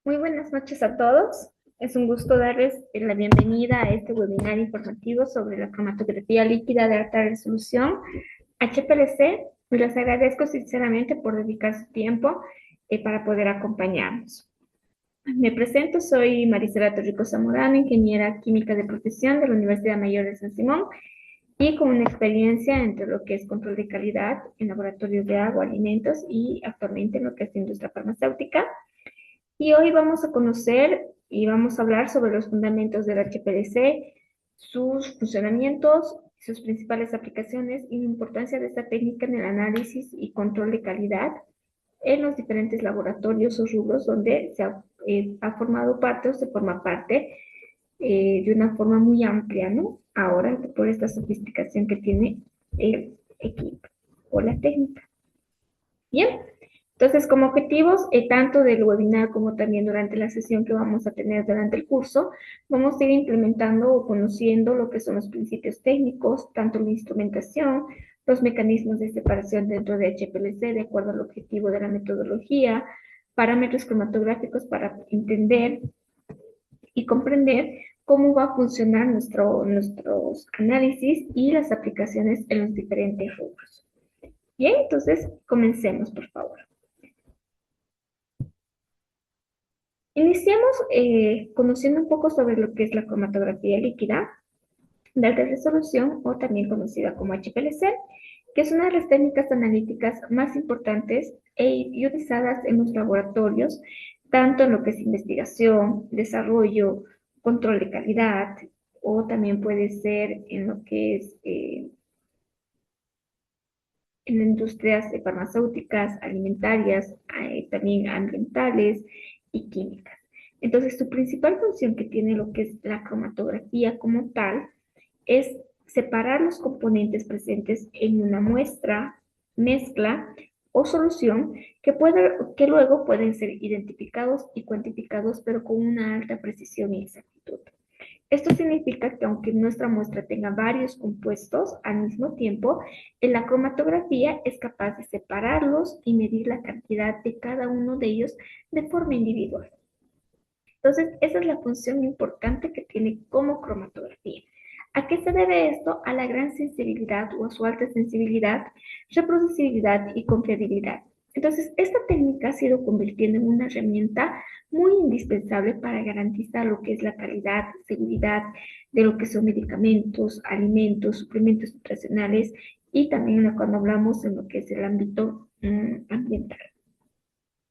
Muy buenas noches a todos. Es un gusto darles la bienvenida a este webinar informativo sobre la cromatografía líquida de alta resolución, HPLC, y les agradezco sinceramente por dedicar su tiempo para poder acompañarnos. Me presento, soy Marisela Torrico Zamorano, ingeniera química de profesión de la Universidad Mayor de San Simón y con una experiencia entre lo que es control de calidad en laboratorios de agua, alimentos y actualmente en lo que es industria farmacéutica. Y hoy vamos a conocer y vamos a hablar sobre los fundamentos del HPLC, sus funcionamientos, sus principales aplicaciones y la importancia de esta técnica en el análisis y control de calidad en los diferentes laboratorios o rubros donde ha formado parte o se forma parte de una forma muy amplia, ¿no? Ahora, por esta sofisticación que tiene el equipo o la técnica. Bien, entonces como objetivos, tanto del webinar como también durante la sesión que vamos a tener durante el curso, vamos a ir implementando o conociendo lo que son los principios técnicos, tanto la instrumentación, los mecanismos de separación dentro de HPLC de acuerdo al objetivo de la metodología, parámetros cromatográficos para entender y comprender cómo va a funcionar nuestros análisis y las aplicaciones en los diferentes rubros. Bien, entonces comencemos, por favor. Iniciamos conociendo un poco sobre lo que es la cromatografía líquida de alta resolución o también conocida como HPLC, que es una de las técnicas analíticas más importantes y utilizadas en los laboratorios, tanto en lo que es investigación, desarrollo, control de calidad, o también puede ser en lo que es en industrias farmacéuticas, alimentarias, también ambientales y químicas. Entonces, su principal función que tiene lo que es la cromatografía como tal es separar los componentes presentes en una muestra, mezcla o solución que luego pueden ser identificados y cuantificados, pero con una alta precisión y exactitud. Esto significa que aunque nuestra muestra tenga varios compuestos al mismo tiempo, en la cromatografía es capaz de separarlos y medir la cantidad de cada uno de ellos de forma individual. Entonces, esa es la función importante que tiene como cromatografía. ¿A qué se debe esto? A la gran sensibilidad o a su alta sensibilidad, reproducibilidad y confiabilidad. Entonces, esta técnica ha sido convirtiendo en una herramienta muy indispensable para garantizar lo que es la calidad, seguridad de lo que son medicamentos, alimentos, suplementos nutricionales y también cuando hablamos en lo que es el ámbito ambiental,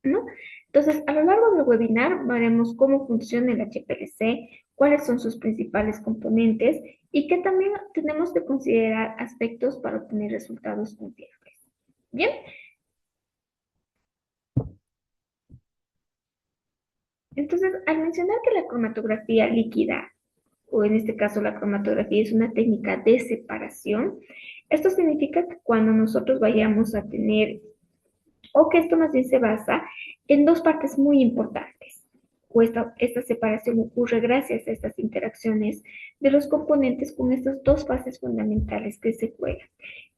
¿no? Entonces, a lo largo del webinar veremos cómo funciona el HPLC, cuáles son sus principales componentes y que también tenemos que considerar aspectos para obtener resultados confiables. Bien, entonces, al mencionar que la cromatografía líquida, o en este caso la cromatografía es una técnica de separación, esto significa que cuando nosotros vayamos a tener o que esto más bien se basa en dos partes muy importantes. O esta separación ocurre gracias a estas interacciones de los componentes con estas dos fases fundamentales que se juegan,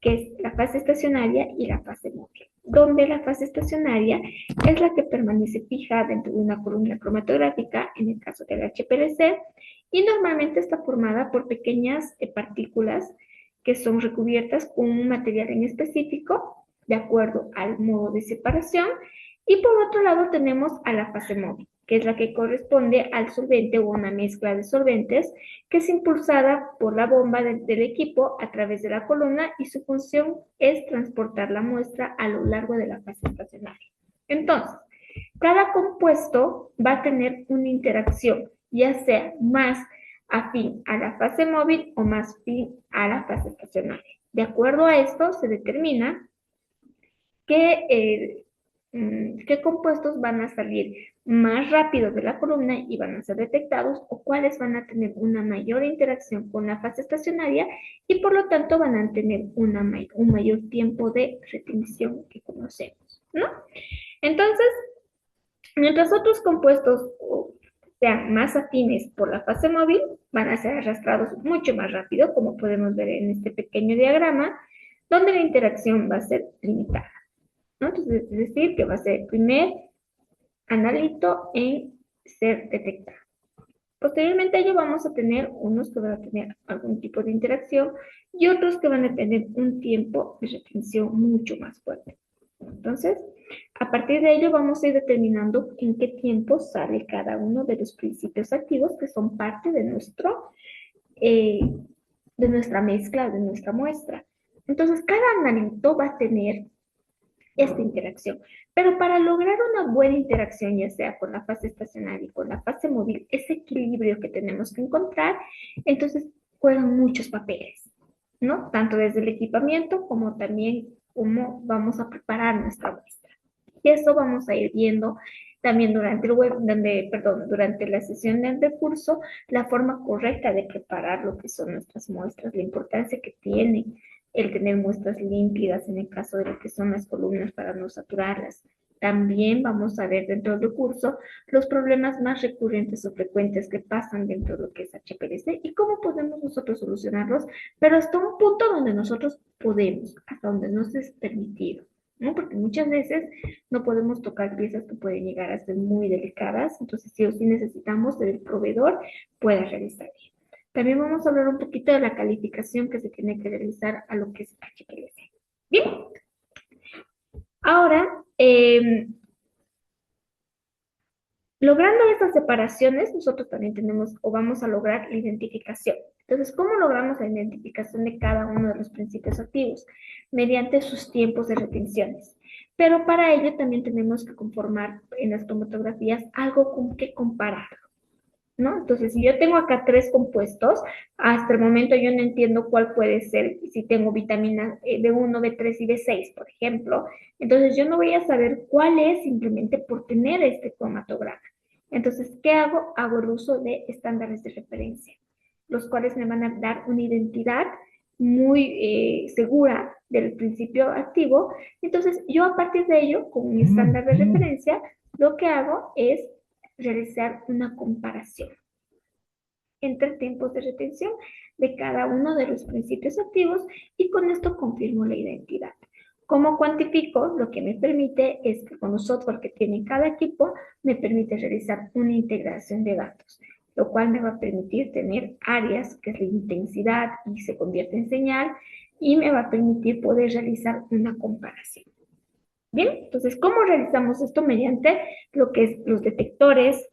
que es la fase estacionaria y la fase móvil, donde la fase estacionaria es la que permanece fija dentro de una columna cromatográfica, en el caso del HPLC, y normalmente está formada por pequeñas partículas que son recubiertas con un material en específico de acuerdo al modo de separación. Y por otro lado tenemos a la fase móvil, que es la que corresponde al solvente o una mezcla de solventes, que es impulsada por la bomba del equipo a través de la columna y su función es transportar la muestra a lo largo de la fase estacionaria. Entonces, cada compuesto va a tener una interacción, ya sea más afín a la fase móvil o más afín a la fase estacionaria. De acuerdo a esto, se determina qué, qué compuestos van a salir más rápido de la columna y van a ser detectados o cuáles van a tener una mayor interacción con la fase estacionaria y por lo tanto van a tener un mayor tiempo de retención que conocemos, ¿no? Entonces, mientras otros compuestos sean más afines por la fase móvil, van a ser arrastrados mucho más rápido, como podemos ver en este pequeño diagrama, donde la interacción va a ser limitada, ¿no? Entonces, es decir, que va a ser el primer analito en ser detectado. Posteriormente a ello vamos a tener unos que van a tener algún tipo de interacción y otros que van a tener un tiempo de retención mucho más fuerte. Entonces, a partir de ello vamos a ir determinando en qué tiempo sale cada uno de los principios activos que son parte eh, de nuestra mezcla, de nuestra muestra. Entonces, cada analito va a tener esta interacción. Pero para lograr una buena interacción, ya sea con la fase estacionaria y con la fase móvil, ese equilibrio que tenemos que encontrar, entonces juegan muchos papeles, ¿no? Tanto desde el equipamiento como también cómo vamos a preparar nuestra muestra. Y eso vamos a ir viendo también durante el web, perdón, durante la sesión del curso, la forma correcta de preparar lo que son nuestras muestras, la importancia que tiene el tener muestras límpidas en el caso de lo que son las columnas para no saturarlas. También vamos a ver dentro del curso los problemas más recurrentes o frecuentes que pasan dentro de lo que es HPLC y cómo podemos nosotros solucionarlos, pero hasta un punto donde nosotros podemos, hasta donde nos es permitido, ¿no? Porque muchas veces no podemos tocar piezas que pueden llegar a ser muy delicadas, entonces sí o sí necesitamos que el proveedor pueda realizar. También vamos a hablar un poquito de la calificación que se tiene que realizar a lo que es HPLC. Bien, ahora, logrando estas separaciones, nosotros también tenemos o vamos a lograr la identificación. Entonces, ¿cómo logramos la identificación de cada uno de los principios activos? Mediante sus tiempos de retenciones. Pero para ello también tenemos que conformar en las cromatografías algo con que comparar, ¿no? Entonces, si yo tengo acá tres compuestos, hasta el momento yo no entiendo cuál puede ser, si tengo vitamina B1, B3 y B6, por ejemplo, entonces yo no voy a saber cuál es simplemente por tener este cromatograma. Entonces, ¿qué hago? Hago el uso de estándares de referencia, los cuales me van a dar una identidad muy segura del principio activo. Entonces, yo a partir de ello, con un estándar de referencia, lo que hago es realizar una comparación entre tiempos de retención de cada uno de los principios activos y con esto confirmo la identidad. ¿Cómo cuantifico? Lo que me permite es que con los software que tiene cada equipo me permite realizar una integración de datos, lo cual me va a permitir tener áreas que es la intensidad y se convierte en señal y me va a permitir poder realizar una comparación. Bien, entonces, ¿cómo realizamos esto? Mediante lo que es los detectores.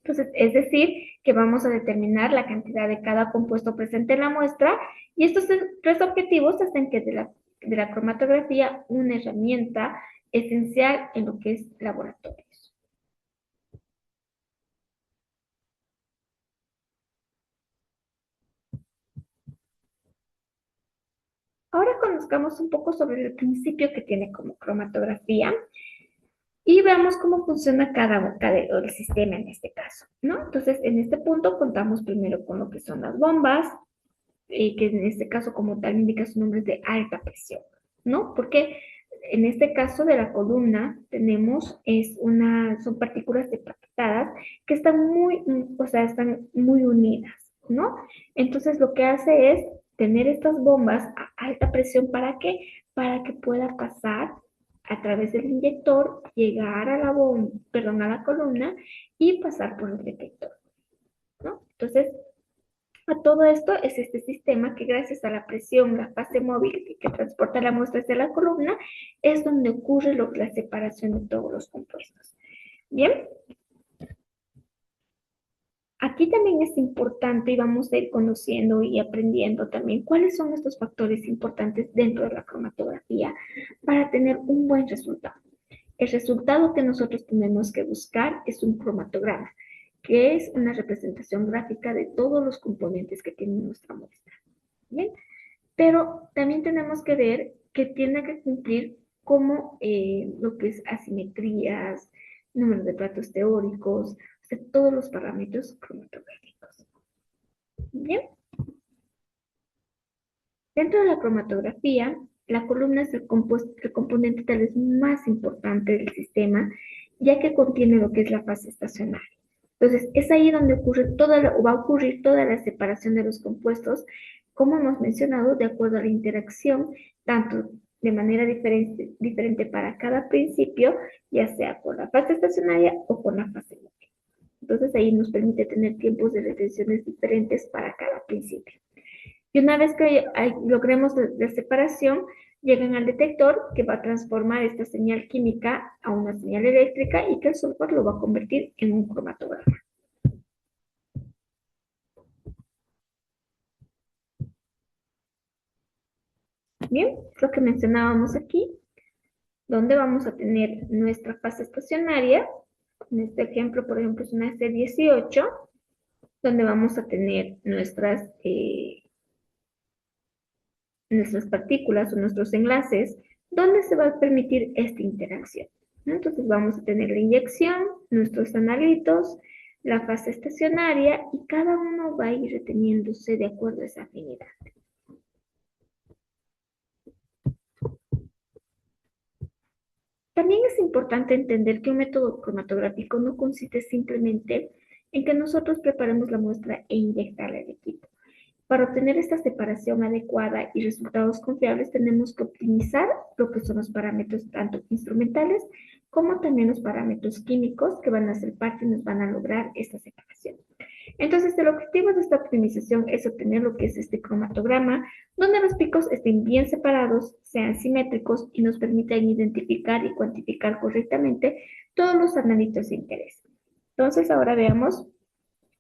Entonces, es decir, que vamos a determinar la cantidad de cada compuesto presente en la muestra y estos tres objetivos hacen que de la cromatografía una herramienta esencial en lo que es laboratorios. Ahora conozcamos un poco sobre el principio que tiene como cromatografía y veamos cómo funciona cada boca del sistema en este caso, ¿no? Entonces, en este punto contamos primero con lo que son las bombas, que en este caso como tal indica su nombre es de alta presión, ¿no? Porque en este caso de la columna tenemos son partículas separadas que están o sea, están muy unidas, ¿no? Entonces lo que hace es tener estas bombas a alta presión, ¿para qué? Para que pueda pasar a través del inyector, llegar a perdón, a la columna y pasar por el detector, ¿no? Entonces, a todo esto es este sistema que gracias a la presión, la fase móvil que transporta la muestra hacia la columna, es donde ocurre la separación de todos los compuestos. Bien, aquí también es importante y vamos a ir conociendo y aprendiendo también cuáles son estos factores importantes dentro de la cromatografía para tener un buen resultado. El resultado que nosotros tenemos que buscar es un cromatograma, que es una representación gráfica de todos los componentes que tiene nuestra muestra. Bien, pero también tenemos que ver que tiene que cumplir como lo que es asimetrías, número de platos teóricos, o sea, todos los parámetros cromatográficos. Bien, dentro de la cromatografía, la columna es el componente tal vez más importante del sistema, ya que contiene lo que es la fase estacionaria. Entonces, es ahí donde va a ocurrir toda la separación de los compuestos, como hemos mencionado, de acuerdo a la interacción, tanto de manera diferente para cada principio, ya sea con la fase estacionaria o con la fase móvil. Entonces ahí nos permite tener tiempos de retenciones diferentes para cada principio. Y una vez que logremos la separación, llegan al detector que va a transformar esta señal química a una señal eléctrica y que el software lo va a convertir en un cromatograma. Bien, lo que mencionábamos aquí, donde vamos a tener nuestra fase estacionaria. En este ejemplo, por ejemplo, es una C18, donde vamos a tener nuestras partículas o nuestros enlaces, donde se va a permitir esta interacción, ¿no? Entonces vamos a tener la inyección, nuestros analitos, la fase estacionaria y cada uno va a ir reteniéndose de acuerdo a esa afinidad. También es importante entender que un método cromatográfico no consiste simplemente en que nosotros preparemos la muestra e inyectarla al equipo. Para obtener esta separación adecuada y resultados confiables, tenemos que optimizar lo que son los parámetros tanto instrumentales como también los parámetros químicos que van a ser parte y nos van a lograr esta separación. Entonces, el objetivo de esta optimización es obtener lo que es este cromatograma, donde los picos estén bien separados, sean simétricos y nos permitan identificar y cuantificar correctamente todos los analitos de interés. Entonces, ahora veamos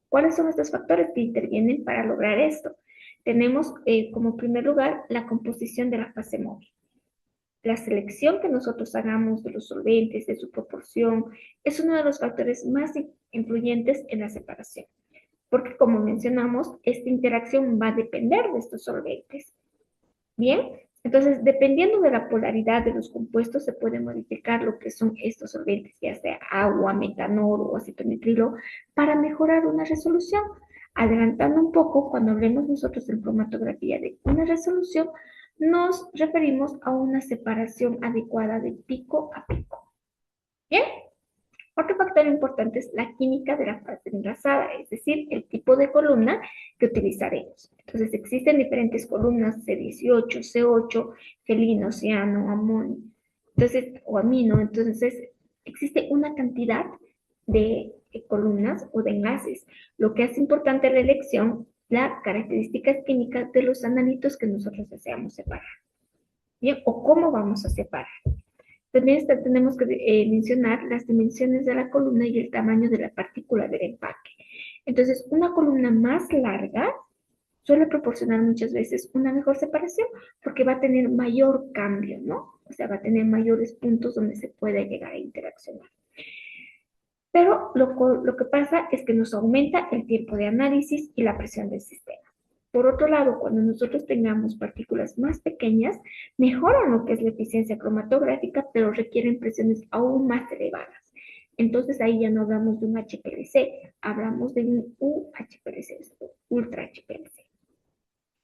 cuáles son estos factores que intervienen para lograr esto. Tenemos como primer lugar la composición de la fase móvil. La selección que nosotros hagamos de los solventes, de su proporción, es uno de los factores más influyentes en la separación, porque como mencionamos, esta interacción va a depender de estos solventes. Bien, entonces dependiendo de la polaridad de los compuestos se puede modificar lo que son estos solventes, ya sea agua, metanol o acetonitrilo, para mejorar una resolución. Adelantando un poco, cuando hablemos nosotros en cromatografía de una resolución, nos referimos a una separación adecuada de pico a pico. Bien. Otro factor importante es la química de la fase enlazada, es decir, el tipo de columna que utilizaremos. Entonces, existen diferentes columnas, C18, C8, felino, ciano, amonio, entonces, o amino. Entonces, existe una cantidad de columnas o de enlaces, lo que hace importante la elección, las características químicas de los analitos que nosotros deseamos separar. Bien, o cómo vamos a separar. También tenemos que mencionar las dimensiones de la columna y el tamaño de la partícula del empaque. Entonces, una columna más larga suele proporcionar muchas veces una mejor separación porque va a tener mayor cambio, ¿no? O sea, va a tener mayores puntos donde se puede llegar a interaccionar. Pero lo que pasa es que nos aumenta el tiempo de análisis y la presión del sistema. Por otro lado, cuando nosotros tengamos partículas más pequeñas, mejoran lo que es la eficiencia cromatográfica, pero requieren presiones aún más elevadas. Entonces ahí ya no hablamos de un HPLC, hablamos de un UHPLC, ultra HPLC.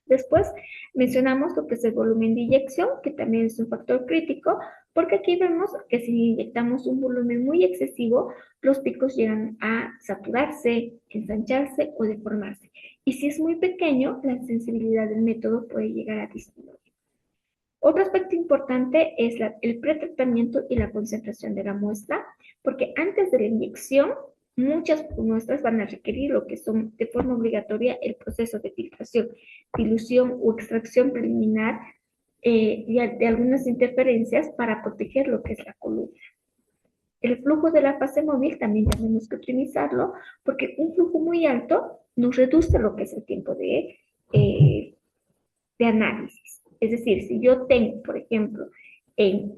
Después mencionamos lo que es el volumen de inyección, que también es un factor crítico, porque aquí vemos que si inyectamos un volumen muy excesivo, los picos llegan a saturarse, ensancharse o deformarse. Y si es muy pequeño, la sensibilidad del método puede llegar a disminuir. Otro aspecto importante es el pretratamiento y la concentración de la muestra, porque antes de la inyección, muchas muestras van a requerir lo que son de forma obligatoria el proceso de filtración, dilución o extracción preliminar de algunas interferencias para proteger lo que es la columna. El flujo de la fase móvil también tenemos que optimizarlo, porque un flujo muy alto nos reduce lo que es el tiempo de análisis. Es decir, si yo tengo, por ejemplo, en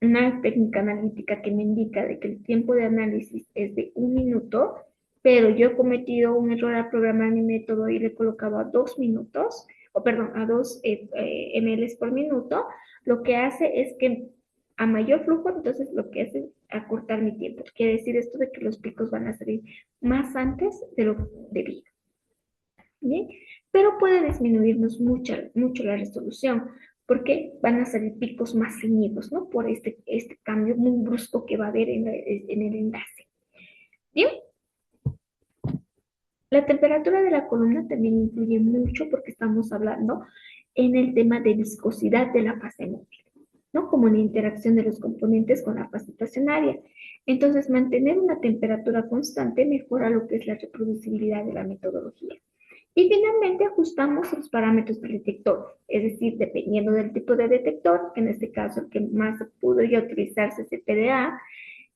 una técnica analítica que me indica de que el tiempo de análisis es de 1 minuto, pero yo he cometido un error al programar mi método y le he colocado a 2 minutos, o perdón, a 2 ml por minuto, lo que hace es que a mayor flujo, entonces lo que hace es acortar mi tiempo. Quiere decir esto de que los picos van a salir más antes de lo debido. ¿Bien? Pero puede disminuirnos mucho la resolución, porque van a salir picos más ceñidos, ¿no? Por este cambio muy brusco que va a haber en el enlace. Bien, la temperatura de la columna también influye mucho porque estamos hablando en el tema de viscosidad de la fase móvil, ¿no? Como la interacción de los componentes con la fase estacionaria. Entonces, mantener una temperatura constante mejora lo que es la reproducibilidad de la metodología. Y finalmente ajustamos los parámetros del detector, es decir, dependiendo del tipo de detector, en este caso el que más pudo ya utilizarse es el PDA,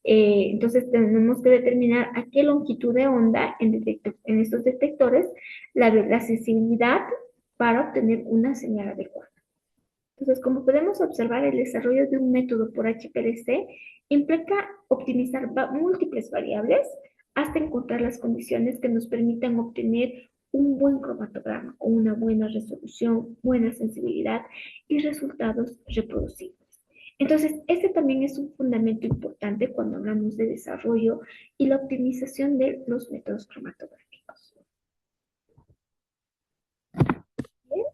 entonces tenemos que determinar a qué longitud de onda en estos detectores la sensibilidad para obtener una señal adecuada. Entonces, como podemos observar, el desarrollo de un método por HPLC implica optimizar múltiples variables hasta encontrar las condiciones que nos permitan obtener un buen cromatograma o una buena resolución, buena sensibilidad y resultados reproducibles. Entonces, este también es un fundamento importante cuando hablamos de desarrollo y la optimización de los métodos cromatográficos. Bien,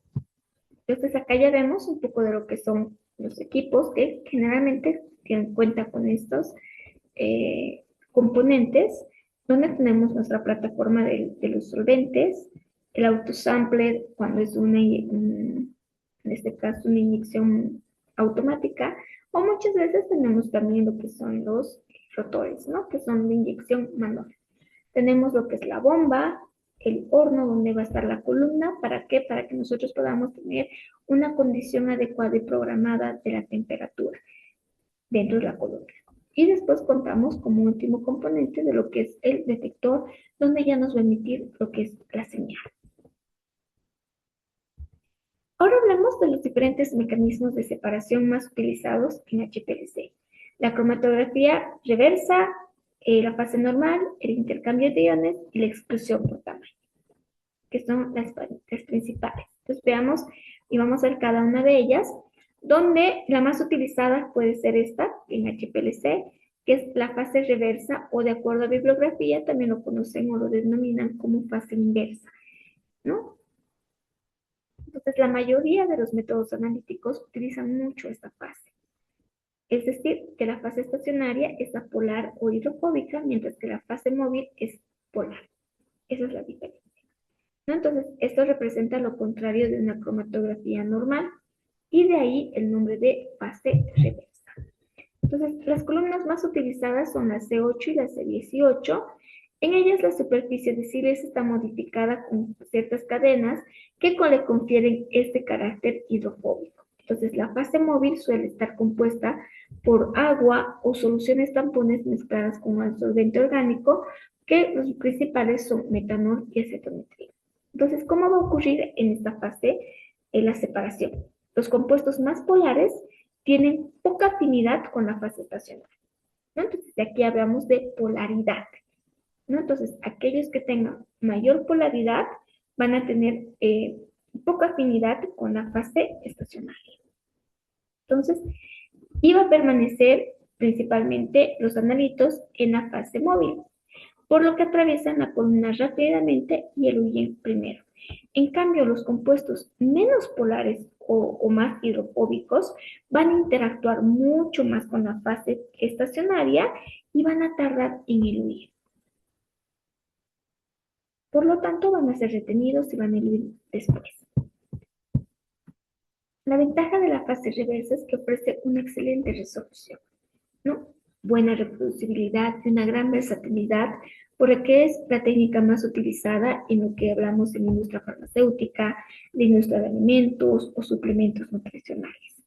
entonces, acá ya vemos un poco de lo que son los equipos que generalmente tienen cuenta con estos componentes, donde tenemos nuestra plataforma de los solventes, el autosampler cuando es en este caso una inyección automática, o muchas veces tenemos también lo que son los rotores, ¿no? Que son de inyección manual. Tenemos lo que es la bomba, el horno donde va a estar la columna. ¿Para qué? Para que nosotros podamos tener una condición adecuada y programada de la temperatura dentro de la columna. Y después contamos como último componente de lo que es el detector, donde ya nos va a emitir lo que es la señal. Ahora hablamos de los diferentes mecanismos de separación más utilizados en HPLC. La cromatografía reversa, la fase normal, el intercambio de iones y la exclusión por tamaño, que son las principales. Entonces veamos y vamos a ver cada una de ellas, donde la más utilizada puede ser esta en HPLC, que es la fase reversa o de acuerdo a bibliografía también lo conocen o lo denominan como fase inversa, ¿no? Entonces la mayoría de los métodos analíticos utilizan mucho esta fase. Es decir, que la fase estacionaria es apolar o hidrofóbica, mientras que la fase móvil es polar. Esa es la diferencia, ¿no? Entonces, esto representa lo contrario de una cromatografía normal y de ahí el nombre de fase reversa. Entonces, las columnas más utilizadas son la C8 y la C18. En ellas la superficie de Siles está modificada con ciertas cadenas que le confieren este carácter hidrofóbico. Entonces, la fase móvil suele estar compuesta por agua o soluciones tampones mezcladas con un solvente orgánico, que los principales son metanol y acetonetrilo. Entonces, ¿cómo va a ocurrir en esta fase la separación? Los compuestos más polares tienen poca afinidad con la fase estacionaria, ¿no? Entonces, de aquí hablamos de polaridad, ¿no? Entonces, aquellos que tengan mayor polaridad van a tener poca afinidad con la fase estacionaria. Entonces, iba a permanecer principalmente los analitos en la fase móvil, por lo que atraviesan la columna rápidamente y eluyen primero. En cambio, los compuestos menos polares o más hidrofóbicos van a interactuar mucho más con la fase estacionaria y van a tardar en eluir. Por lo tanto, van a ser retenidos y van a eluir después. La ventaja de la fase reversa es que ofrece una excelente resolución, ¿no? Buena reproducibilidad y una gran versatilidad, porque es la técnica más utilizada en lo que hablamos en la industria farmacéutica, la industria de alimentos o suplementos nutricionales.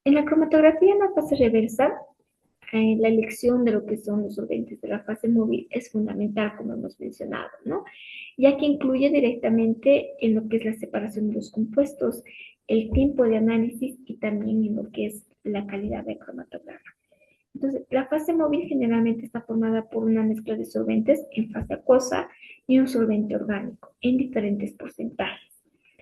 En la cromatografía en la fase reversa, la elección de lo que son los solventes de la fase móvil es fundamental, como hemos mencionado, ¿no? Ya que incluye directamente en lo que es la separación de los compuestos, el tiempo de análisis y también en lo que es la calidad del cromatograma. Entonces, la fase móvil generalmente está formada por una mezcla de solventes en fase acuosa y un solvente orgánico en diferentes porcentajes.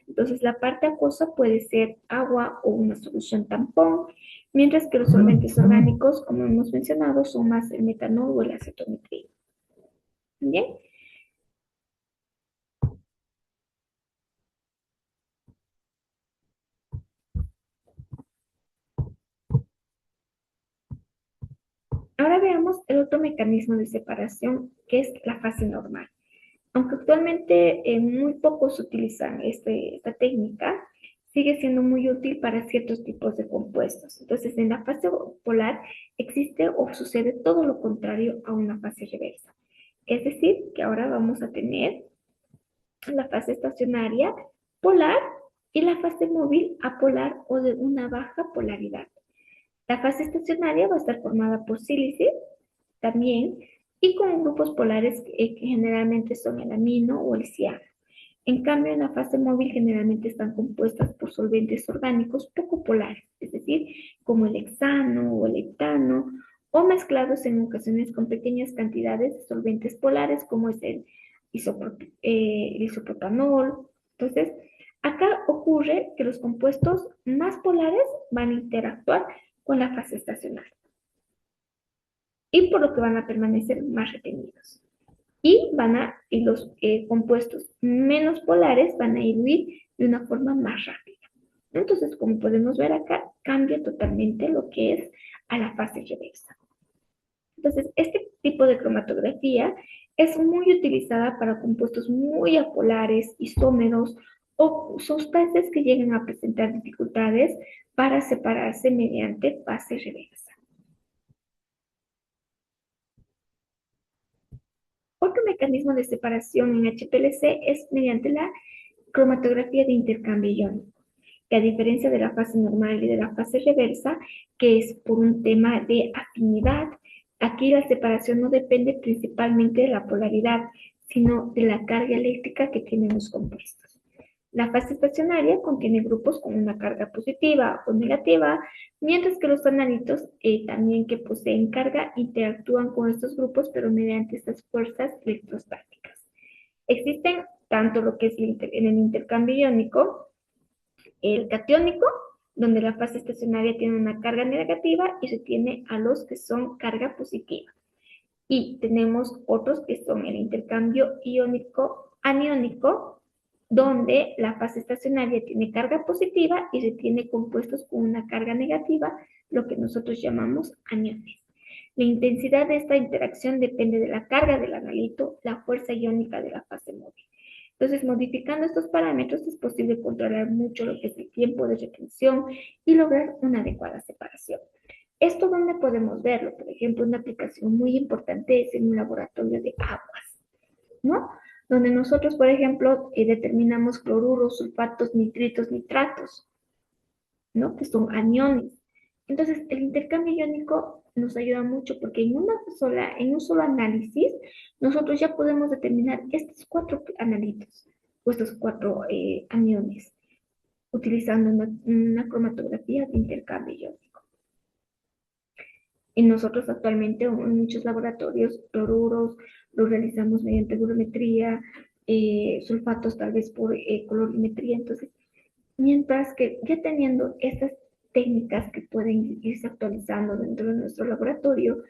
Entonces, la parte acuosa puede ser agua o una solución tampón, mientras que los solventes orgánicos, como hemos mencionado, son más el metanol o el acetonetrilo. Bien. Ahora veamos el otro mecanismo de separación, que es la fase normal. Aunque actualmente muy pocos utilizan esta técnica, sigue siendo muy útil para ciertos tipos de compuestos. Entonces, en la fase polar existe o sucede todo lo contrario a una fase reversa. Es decir, que ahora vamos a tener la fase estacionaria polar y la fase móvil apolar o de una baja polaridad. La fase estacionaria va a estar formada por sílice también y con grupos polares que generalmente son el amino o el ciano. En cambio, en la fase móvil generalmente están compuestas por solventes orgánicos poco polares, es decir, como el hexano o el heptano, o mezclados en ocasiones con pequeñas cantidades de solventes polares, como es el isopropanol. Entonces, acá ocurre que los compuestos más polares van a interactuar con la fase estacionaria y por lo que van a permanecer más retenidos y los compuestos menos polares van a diluir de una forma más rápida. Entonces, como podemos ver acá, cambia totalmente lo que es a la fase reversa. Entonces, este tipo de cromatografía es muy utilizada para compuestos muy apolares, isómeros o sustancias que lleguen a presentar dificultades para separarse mediante fase reversa. Otro mecanismo de separación en HPLC es mediante la cromatografía de intercambio iónico, que a diferencia de la fase normal y de la fase reversa, que es por un tema de afinidad, aquí la separación no depende principalmente de la polaridad, sino de la carga eléctrica que tienen los compuestos. La fase estacionaria contiene grupos con una carga positiva o negativa, mientras que los analitos también que poseen carga interactúan con estos grupos, pero mediante estas fuerzas electrostáticas. Existen tanto lo que es en el intercambio iónico, el catiónico, donde la fase estacionaria tiene una carga negativa y se tiene a los que son carga positiva. Y tenemos otros que son el intercambio iónico aniónico, donde la fase estacionaria tiene carga positiva y se tiene compuestos con una carga negativa, lo que nosotros llamamos aniones. La intensidad de esta interacción depende de la carga del analito, la fuerza iónica de la fase móvil. Entonces, modificando estos parámetros es posible controlar mucho lo que es el tiempo de retención y lograr una adecuada separación. ¿Esto dónde podemos verlo? Por ejemplo, una aplicación muy importante es en un laboratorio de aguas, ¿no? Donde nosotros, por ejemplo, determinamos cloruros, sulfatos, nitritos, nitratos, ¿no? Que son aniones. Entonces, el intercambio iónico nos ayuda mucho porque en un solo análisis, nosotros ya podemos determinar estos cuatro analitos o estos cuatro aniones utilizando una cromatografía de intercambio iónico. Y nosotros actualmente en muchos laboratorios, cloruros los realizamos mediante colorimetría, sulfatos tal vez por colorimetría. Entonces, mientras que ya teniendo estas técnicas que pueden irse actualizando dentro de nuestro laboratorio,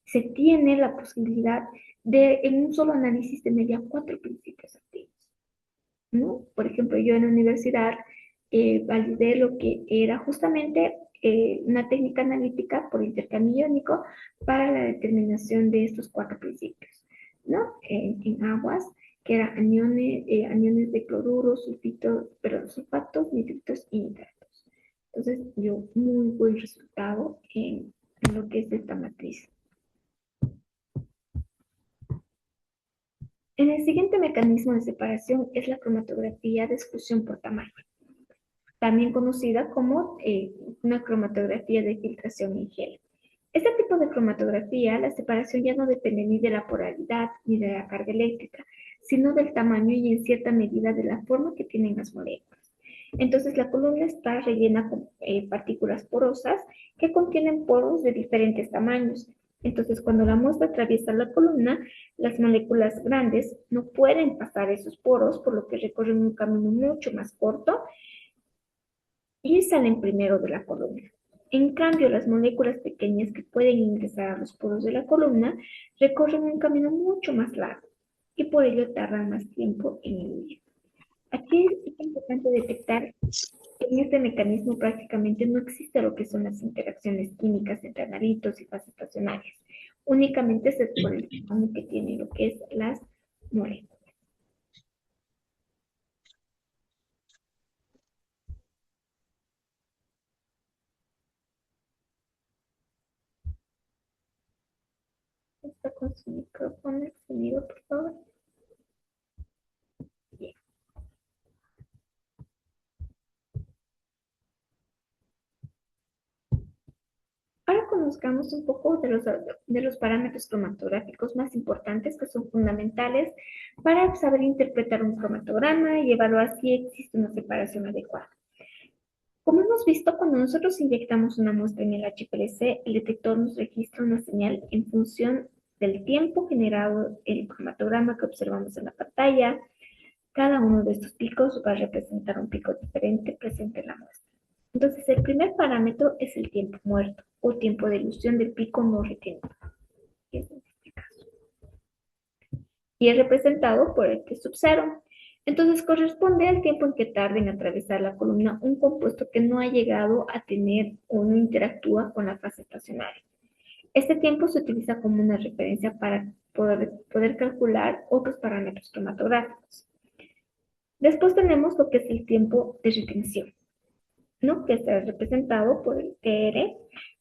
se tiene la posibilidad de en un solo análisis tener ya cuatro principios activos, ¿no? Por ejemplo, yo en la universidad validé lo que era justamente una técnica analítica por intercambio iónico para la determinación de estos cuatro principios, ¿no? En aguas, que eran aniones de cloruro, sulfatos, nitritos y nitratos. Entonces, dio muy buen resultado en lo que es esta matriz. En el siguiente mecanismo de separación es la cromatografía de exclusión por tamaño, también conocida como una cromatografía de filtración en gel. Este tipo de cromatografía, la separación ya no depende ni de la polaridad ni de la carga eléctrica, sino del tamaño y en cierta medida de la forma que tienen las moléculas. Entonces la columna está rellena con partículas porosas que contienen poros de diferentes tamaños. Entonces cuando la muestra atraviesa la columna, las moléculas grandes no pueden pasar esos poros, por lo que recorren un camino mucho más corto y salen primero de la columna. En cambio, las moléculas pequeñas que pueden ingresar a los poros de la columna recorren un camino mucho más largo y por ello tardan más tiempo en huir. Aquí es importante detectar que en este mecanismo prácticamente no existe lo que son las interacciones químicas entre analitos y fases estacionarias. Únicamente se por el tamaño que tiene lo que es las moléculas. su micrófono encendido, por favor. Bien. Ahora conozcamos un poco de los parámetros cromatográficos más importantes que son fundamentales para saber interpretar un cromatograma y evaluar si existe una separación adecuada. Como hemos visto, cuando nosotros inyectamos una muestra en el HPLC, el detector nos registra una señal en función del tiempo generado en el cromatograma que observamos en la pantalla. Cada uno de estos picos va a representar un pico diferente presente en la muestra. Entonces, el primer parámetro es el tiempo muerto o tiempo de elusión del pico no retenido, que es en este caso, y es representado por el T sub 0. Entonces, corresponde al tiempo en que tarda en atravesar la columna un compuesto que no ha llegado a tener o no interactúa con la fase estacionaria. Este tiempo se utiliza como una referencia para poder calcular otros parámetros cromatográficos. Después tenemos lo que es el tiempo de retención, ¿no? Que está representado por el TR,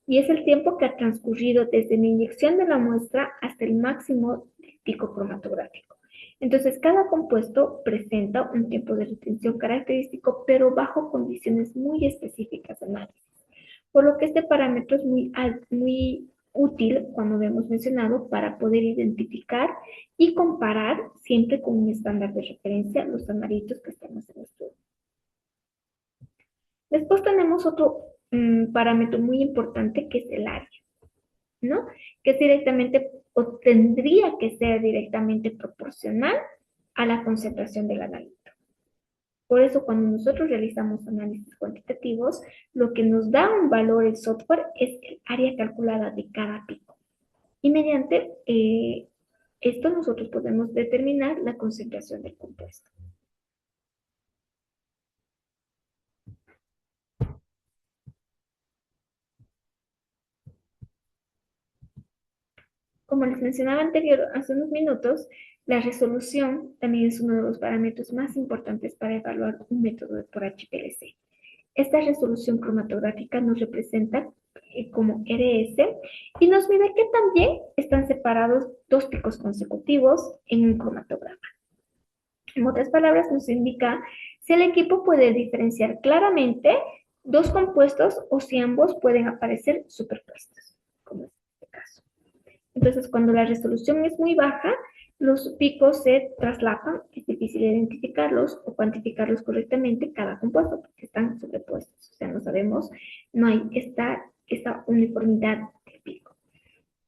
y es el tiempo que ha transcurrido desde la inyección de la muestra hasta el máximo del pico cromatográfico. Entonces, cada compuesto presenta un tiempo de retención característico, pero bajo condiciones muy específicas de análisis. Por lo que este parámetro es muy útil cuando lo hemos mencionado para poder identificar y comparar siempre con un estándar de referencia los animalitos que estamos en estudio. Después tenemos otro parámetro muy importante que es el área, ¿no? Que es directamente o tendría que ser directamente proporcional a la concentración del analito. Por eso cuando nosotros realizamos análisis cuantitativos, lo que nos da un valor el software es el área calculada de cada pico. Y mediante esto nosotros podemos determinar la concentración del compuesto. Como les mencionaba hace unos minutos, la resolución también es uno de los parámetros más importantes para evaluar un método por HPLC. Esta resolución cromatográfica nos representa como RS y nos mide que también están separados dos picos consecutivos en un cromatograma. En otras palabras, nos indica si el equipo puede diferenciar claramente dos compuestos o si ambos pueden aparecer superpuestos, como es este caso. Entonces, cuando la resolución es muy baja, los picos se traslapan, es difícil identificarlos o cuantificarlos correctamente cada compuesto porque están sobrepuestos. O sea, no sabemos, no hay esta uniformidad del pico.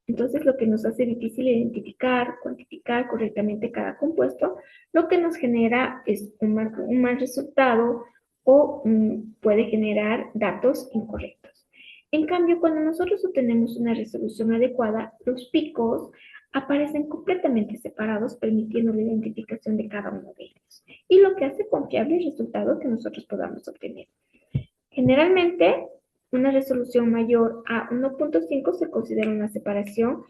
Entonces, lo que nos hace difícil identificar, cuantificar correctamente cada compuesto, lo que nos genera es un mal resultado o puede generar datos incorrectos. En cambio, cuando nosotros obtenemos una resolución adecuada, los picos aparecen completamente separados, permitiendo la identificación de cada uno de ellos, y lo que hace confiable el resultado que nosotros podamos obtener. Generalmente, una resolución mayor a 1.5 se considera una separación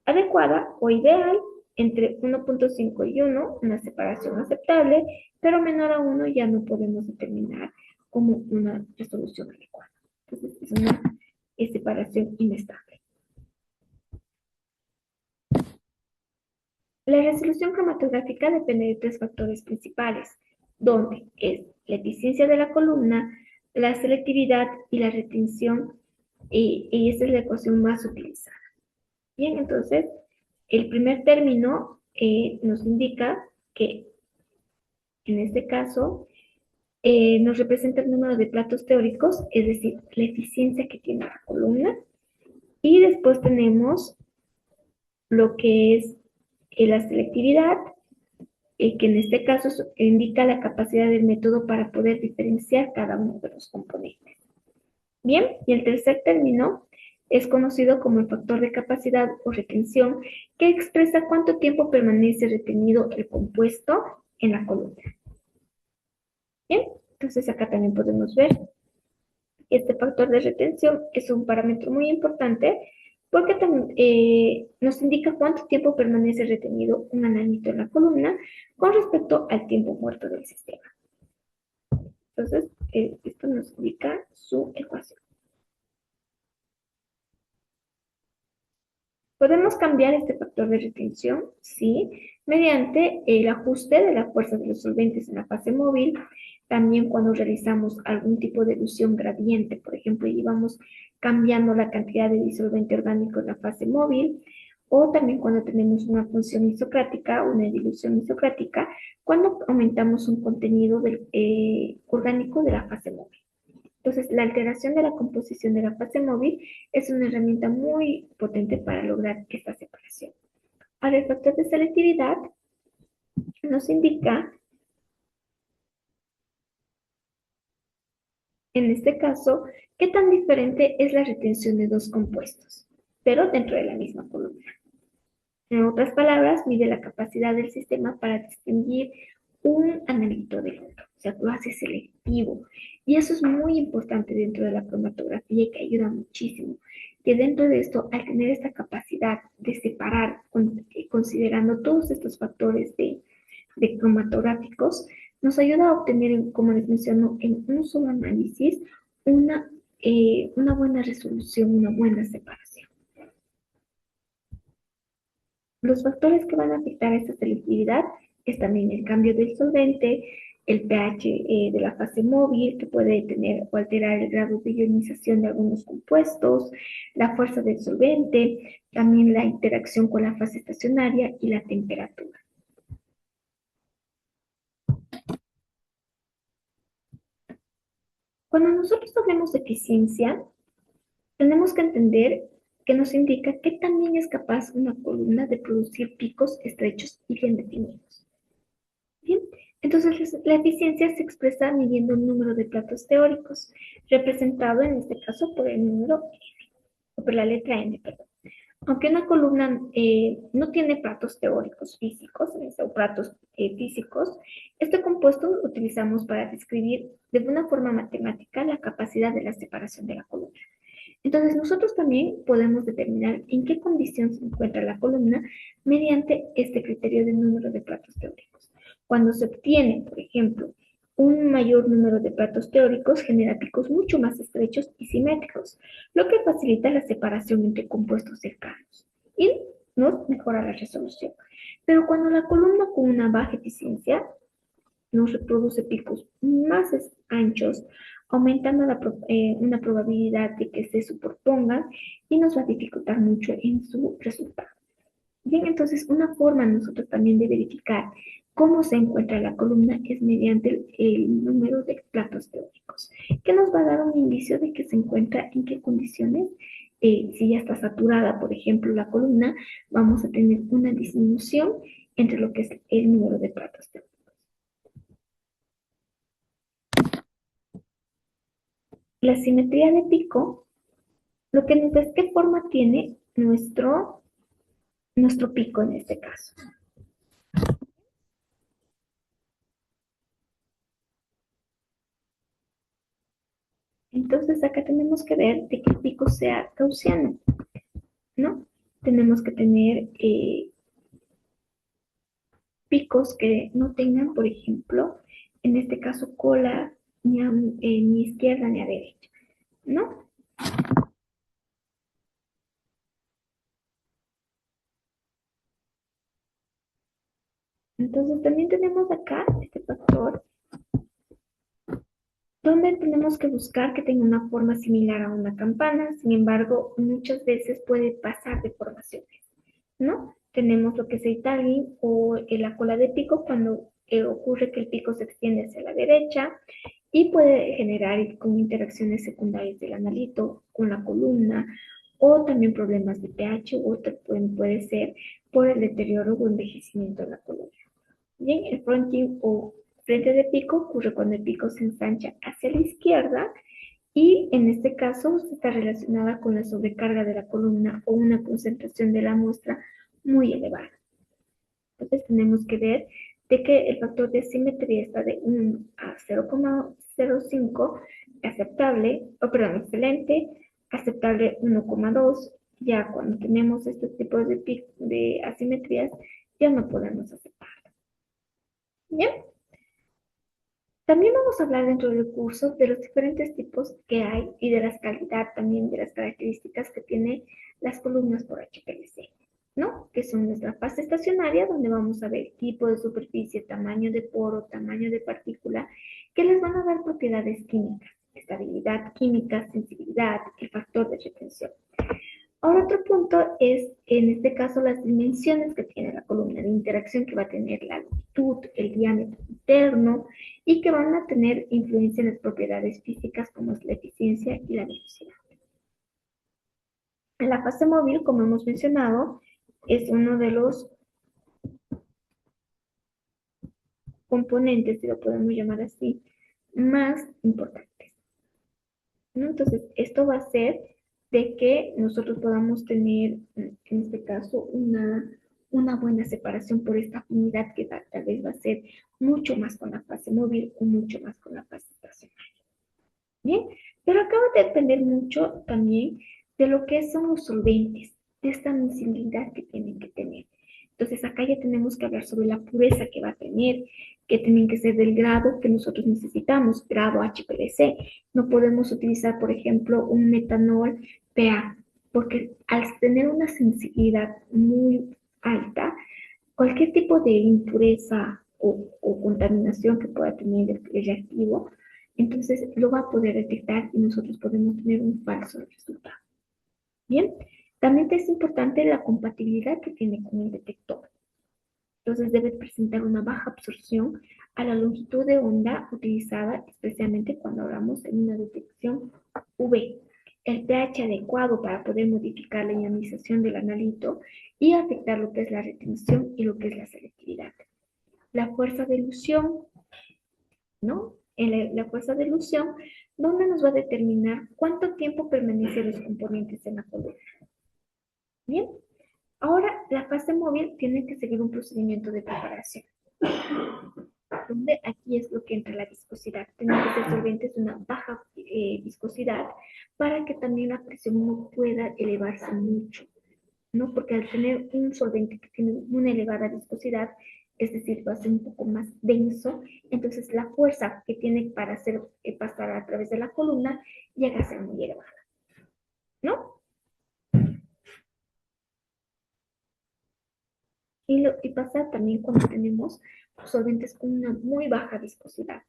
adecuada o ideal. Entre 1.5 y 1, una separación aceptable, pero menor a 1 ya no podemos determinar como una resolución adecuada. Entonces, es una separación inestable. La resolución cromatográfica depende de tres factores principales, donde es la eficiencia de la columna, la selectividad y la retención, y esa es la ecuación más utilizada. Bien, entonces, el primer término nos indica que, en este caso, nos representa el número de platos teóricos, es decir, la eficiencia que tiene la columna, y después tenemos lo que es la selectividad, que en este caso indica la capacidad del método para poder diferenciar cada uno de los componentes. Bien, y el tercer término es conocido como el factor de capacidad o retención, que expresa cuánto tiempo permanece retenido el compuesto en la columna. Bien, entonces acá también podemos ver este factor de retención es un parámetro muy importante porque nos indica cuánto tiempo permanece retenido un analito en la columna con respecto al tiempo muerto del sistema. Entonces, esto nos indica su ecuación. Podemos cambiar este factor de retención, sí, mediante el ajuste de la fuerza de los solventes en la fase móvil. También cuando realizamos algún tipo de dilución gradiente, por ejemplo, y vamos cambiando la cantidad de disolvente orgánico en la fase móvil, o también cuando tenemos una función isocrática, una dilución isocrática, cuando aumentamos un contenido orgánico de la fase móvil. Entonces, la alteración de la composición de la fase móvil es una herramienta muy potente para lograr esta separación. Ahora, el factor de selectividad nos indica, en este caso, qué tan diferente es la retención de dos compuestos, pero dentro de la misma columna. En otras palabras, mide la capacidad del sistema para distinguir un analito del otro, o sea, lo hace selectivo. Y eso es muy importante dentro de la cromatografía y que ayuda muchísimo. Que dentro de esto, al tener esta capacidad de separar, considerando todos estos factores de cromatográficos, nos ayuda a obtener, como les menciono, en un solo análisis, una buena resolución, una buena separación. Los factores que van a afectar a esta selectividad es también el cambio del solvente, el pH de la fase móvil, que puede tener o alterar el grado de ionización de algunos compuestos, la fuerza del solvente, también la interacción con la fase estacionaria y la temperatura. Cuando nosotros hablamos de eficiencia, tenemos que entender que nos indica que también es capaz una columna de producir picos estrechos y bien definidos. Bien, entonces la eficiencia se expresa midiendo el número de platos teóricos, representado en este caso por el número F, o por la letra N, perdón. Aunque una columna no tiene platos teóricos físicos o platos físicos, este compuesto lo utilizamos para describir de una forma matemática la capacidad de la separación de la columna. Entonces, nosotros también podemos determinar en qué condición se encuentra la columna mediante este criterio de número de platos teóricos. Cuando se obtiene, por ejemplo, un mayor número de platos teóricos, genera picos mucho más estrechos y simétricos, lo que facilita la separación entre compuestos cercanos y nos mejora la resolución. Pero cuando la columna con una baja eficiencia nos reproduce picos más anchos, aumentando una probabilidad de que se superpongan y nos va a dificultar mucho en su resultado. Bien, entonces una forma nosotros también de verificar cómo se encuentra la columna es mediante el número de platos teóricos, que nos va a dar un indicio de que se encuentra en qué condiciones. Si ya está saturada, por ejemplo, la columna, vamos a tener una disminución entre lo que es el número de platos teóricos. La simetría de pico lo que nos da es qué forma tiene nuestro pico en este caso. Entonces acá tenemos que ver de que el pico sea gaussiano, ¿no? Tenemos que tener picos que no tengan, por ejemplo, en este caso cola ni izquierda ni a derecha, ¿no? Entonces también tenemos acá este factor donde tenemos que buscar que tenga una forma similar a una campana, sin embargo, muchas veces puede pasar de formaciones, ¿no? Tenemos lo que es el tagging o la cola de pico cuando ocurre que el pico se extiende hacia la derecha y puede generar como interacciones secundarias del analito con la columna o también problemas de pH o puede ser por el deterioro o envejecimiento de la columna. Bien, el fronting o frente de pico ocurre cuando el pico se ensancha hacia la izquierda y en este caso está relacionada con la sobrecarga de la columna o una concentración de la muestra muy elevada. Entonces tenemos que ver de que el factor de simetría está de 1 a 0,05, aceptable, o perdón, excelente, aceptable 1,2. Ya cuando tenemos estos tipos de asimetrías, ya no podemos aceptar. Bien. También vamos a hablar dentro del curso de los diferentes tipos que hay y de las calidad también de las características que tiene las columnas por HPLC, ¿no? Que son nuestra fase estacionaria, donde vamos a ver tipo de superficie, tamaño de poro, tamaño de partícula, que les van a dar propiedades químicas, estabilidad química, sensibilidad, el factor de retención. Ahora otro punto es, en este caso, las dimensiones que tiene la columna de interacción, que va a tener la longitud, el diámetro interno y que van a tener influencia en las propiedades físicas como es la eficiencia y la velocidad. En la fase móvil, como hemos mencionado, es uno de los componentes, si lo podemos llamar así, más importantes, ¿no? Entonces, esto va a hacer de que nosotros podamos tener, en este caso, una buena separación por esta unidad que tal vez va a ser mucho más con la fase móvil o mucho más con la fase estacionaria. Bien, pero acá va a depender mucho también de lo que son los solventes, de esta miscibilidad que tienen que tener. Entonces acá ya tenemos que hablar sobre la pureza que va a tener, que tienen que ser del grado que nosotros necesitamos, grado HPLC. No podemos utilizar, por ejemplo, un metanol PA, porque al tener una sensibilidad muy alta, cualquier tipo de impureza o contaminación que pueda tener el reactivo, entonces lo va a poder detectar y nosotros podemos tener un falso resultado. Bien, también es importante la compatibilidad que tiene con el detector. Entonces debe presentar una baja absorción a la longitud de onda utilizada, especialmente cuando hablamos de una detección UV. El pH adecuado para poder modificar la ionización del analito y afectar lo que es la retención y lo que es la selectividad. La fuerza de ilusión, ¿no? En la fuerza de ilusión, donde nos va a determinar cuánto tiempo permanecen los componentes en la columna. Bien, ahora la fase móvil tiene que seguir un procedimiento de preparación, donde aquí es lo que entra la viscosidad. Tienen que ser solventes de una baja viscosidad para que también la presión no pueda elevarse mucho, ¿no? Porque al tener un solvente que tiene una elevada viscosidad, es decir, va a ser un poco más denso, entonces la fuerza que tiene para hacer pasar a través de la columna llega a ser muy elevada, ¿no? Y pasa también cuando tenemos solventes con una muy baja viscosidad,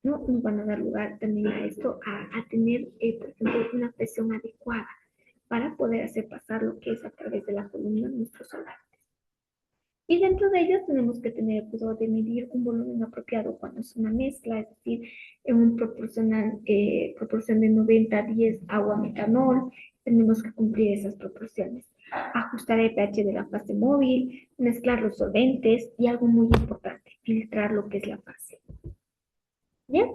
¿no? Nos van a dar lugar también a esto, a tener, por ejemplo, una presión adecuada para poder hacer pasar lo que es a través de la columna nuestro solvente. Y dentro de ellas tenemos que tener cuidado de medir un volumen apropiado cuando es una mezcla, es decir, en un proporción de 90-10 agua-metanol, tenemos que cumplir esas proporciones. Ajustar el pH de la fase móvil, mezclar los solventes y algo muy importante, filtrar lo que es la fase. Bien.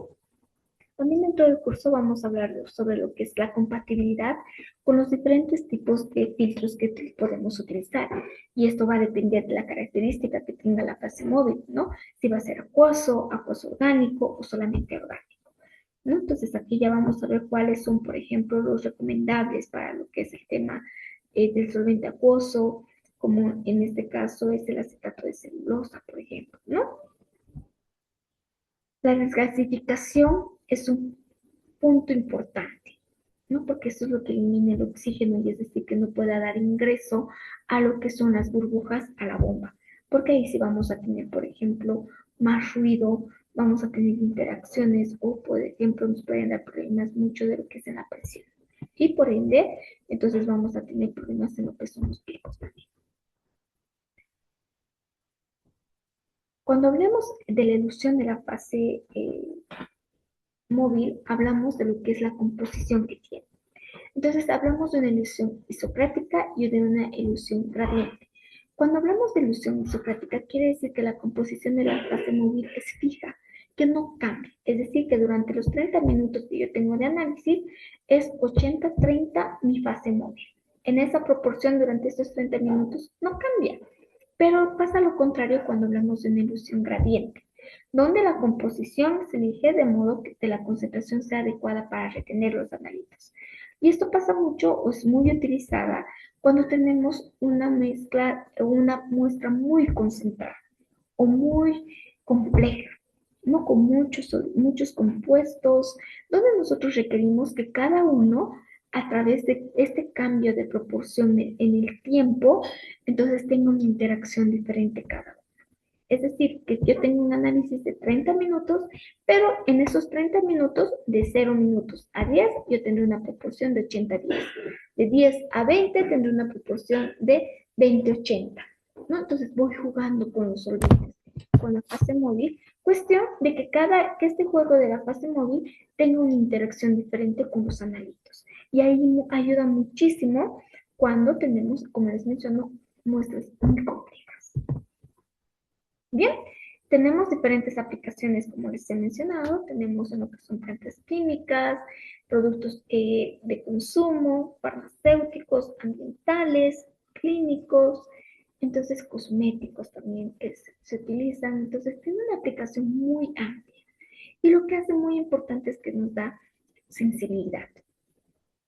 También dentro del curso vamos a hablar sobre lo que es la compatibilidad con los diferentes tipos de filtros que podemos utilizar. Y esto va a depender de la característica que tenga la fase móvil, ¿no? Si va a ser acuoso orgánico o solamente orgánico, ¿no? Entonces aquí ya vamos a ver cuáles son, por ejemplo, los recomendables para lo que es el tema del solvente acuoso, como en este caso es el acetato de celulosa, por ejemplo, ¿no? La desgasificación es un punto importante, ¿no? Porque eso es lo que elimina el oxígeno y es decir, que no pueda dar ingreso a lo que son las burbujas a la bomba, porque ahí sí vamos a tener, por ejemplo, más ruido, vamos a tener interacciones o, por ejemplo, nos pueden dar problemas mucho de lo que es en la presión. Y por ende, entonces vamos a tener problemas en lo que son los picos también. Cuando hablemos de la ilusión de la fase móvil, hablamos de lo que es la composición que tiene. Entonces, hablamos de una ilusión isocrática y de una ilusión gradiente. Cuando hablamos de ilusión isocrática, quiere decir que la composición de la fase móvil es fija, que no cambia. Es decir, que durante los 30 minutos que yo tengo de análisis, es 80-30 mi fase móvil. En esa proporción, durante estos 30 minutos, no cambia. Pero pasa lo contrario cuando hablamos de una ilusión gradiente, donde la composición se elige de modo que la concentración sea adecuada para retener los analitos. Y esto pasa mucho o es muy utilizada cuando tenemos una mezcla o una muestra muy concentrada o muy compleja. no con muchos compuestos, donde nosotros requerimos que cada uno, a través de este cambio de proporción en el tiempo, entonces tenga una interacción diferente cada uno. Es decir, que yo tengo un análisis de 30 minutos, pero en esos 30 minutos, de 0 minutos a 10, yo tendré una proporción de 80-10. De 10 a 20 tendré una proporción de 20-80, ¿no? Entonces voy jugando con los solventes, con la fase móvil. Cuestión de que este juego de la fase móvil tenga una interacción diferente con los analitos. Y ahí ayuda muchísimo cuando tenemos, como les menciono, muestras muy complejas. Bien, tenemos diferentes aplicaciones, como les he mencionado. Tenemos en lo que son plantas químicas, productos de consumo, farmacéuticos, ambientales, clínicos, entonces cosméticos también que se utilizan. Entonces, tiene una aplicación muy amplia. Y lo que hace muy importante es que nos da sensibilidad.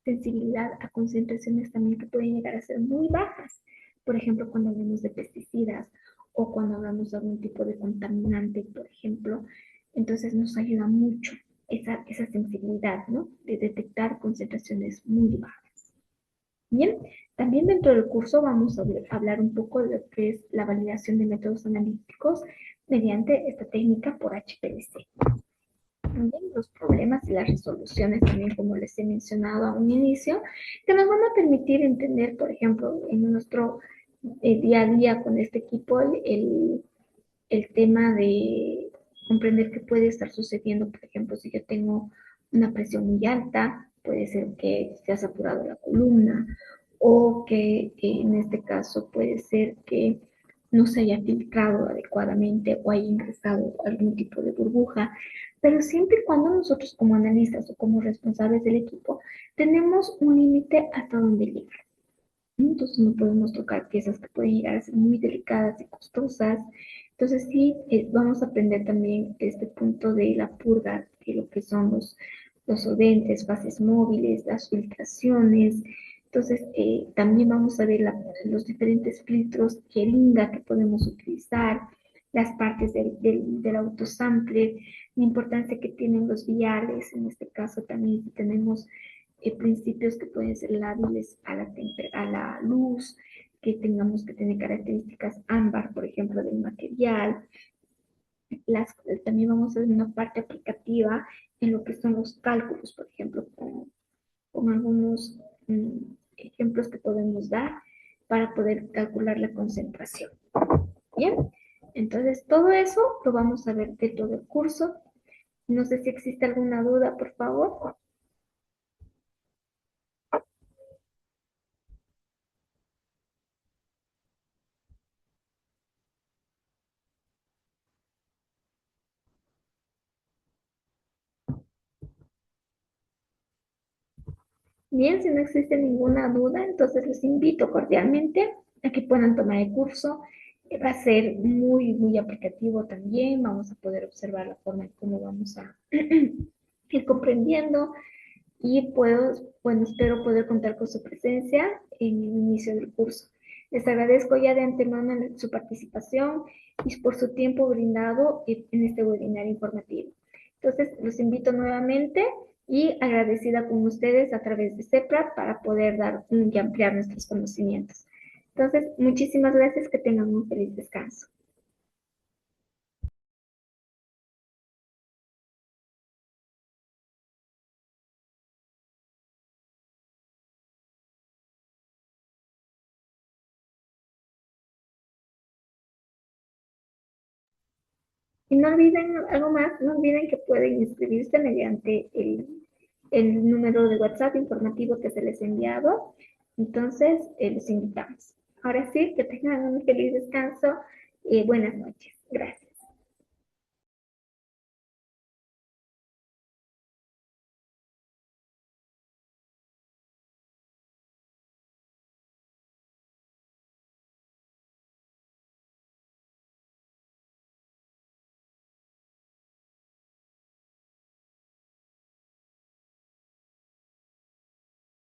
Sensibilidad a concentraciones también que pueden llegar a ser muy bajas. Por ejemplo, cuando hablamos de pesticidas o cuando hablamos de algún tipo de contaminante, por ejemplo, entonces nos ayuda mucho esa sensibilidad, ¿no? De detectar concentraciones muy bajas. Bien, también dentro del curso vamos a hablar un poco de lo que es la validación de métodos analíticos mediante esta técnica por HPLC. También los problemas y las resoluciones, también como les he mencionado a un inicio, que nos van a permitir entender, por ejemplo, en nuestro día a día con este equipo, el tema de comprender qué puede estar sucediendo. Por ejemplo, si yo tengo una presión muy alta, puede ser que se ha saturado la columna, o que en este caso puede ser que no se haya filtrado adecuadamente o haya ingresado algún tipo de burbuja. Pero siempre y cuando nosotros como analistas o como responsables del equipo tenemos un límite hasta donde llegar. Entonces no podemos tocar piezas que pueden llegar a ser muy delicadas y costosas. Entonces sí, vamos a aprender también este punto de la purga, de lo que son los solventes, fases móviles, las filtraciones. Entonces también vamos a ver los diferentes filtros Jeringa que podemos utilizar, las partes del autosampler, la importancia que tienen los viales. En este caso también si tenemos principios que pueden ser lábiles a la luz, que tengamos que tener características ámbar, por ejemplo, del material. También vamos a ver una parte aplicativa en lo que son los cálculos, por ejemplo, con algunos ejemplos que podemos dar para poder calcular la concentración. Bien, entonces todo eso lo vamos a ver dentro del curso. No sé si existe alguna duda, por favor. Bien, si no existe ninguna duda, entonces los invito cordialmente a que puedan tomar el curso. Va a ser muy, muy aplicativo también. Vamos a poder observar la forma en cómo vamos a ir comprendiendo y bueno, espero poder contar con su presencia en el inicio del curso. Les agradezco ya de antemano su participación y por su tiempo brindado en este webinar informativo. Entonces, los invito nuevamente y agradecida con ustedes a través de CEPRA para poder dar y ampliar nuestros conocimientos. Entonces, muchísimas gracias, que tengan un feliz descanso. Y no olviden algo más, no olviden que pueden inscribirse mediante el número de WhatsApp informativo que se les ha enviado. Entonces, los invitamos. Ahora sí, que tengan un feliz descanso y buenas noches. Gracias.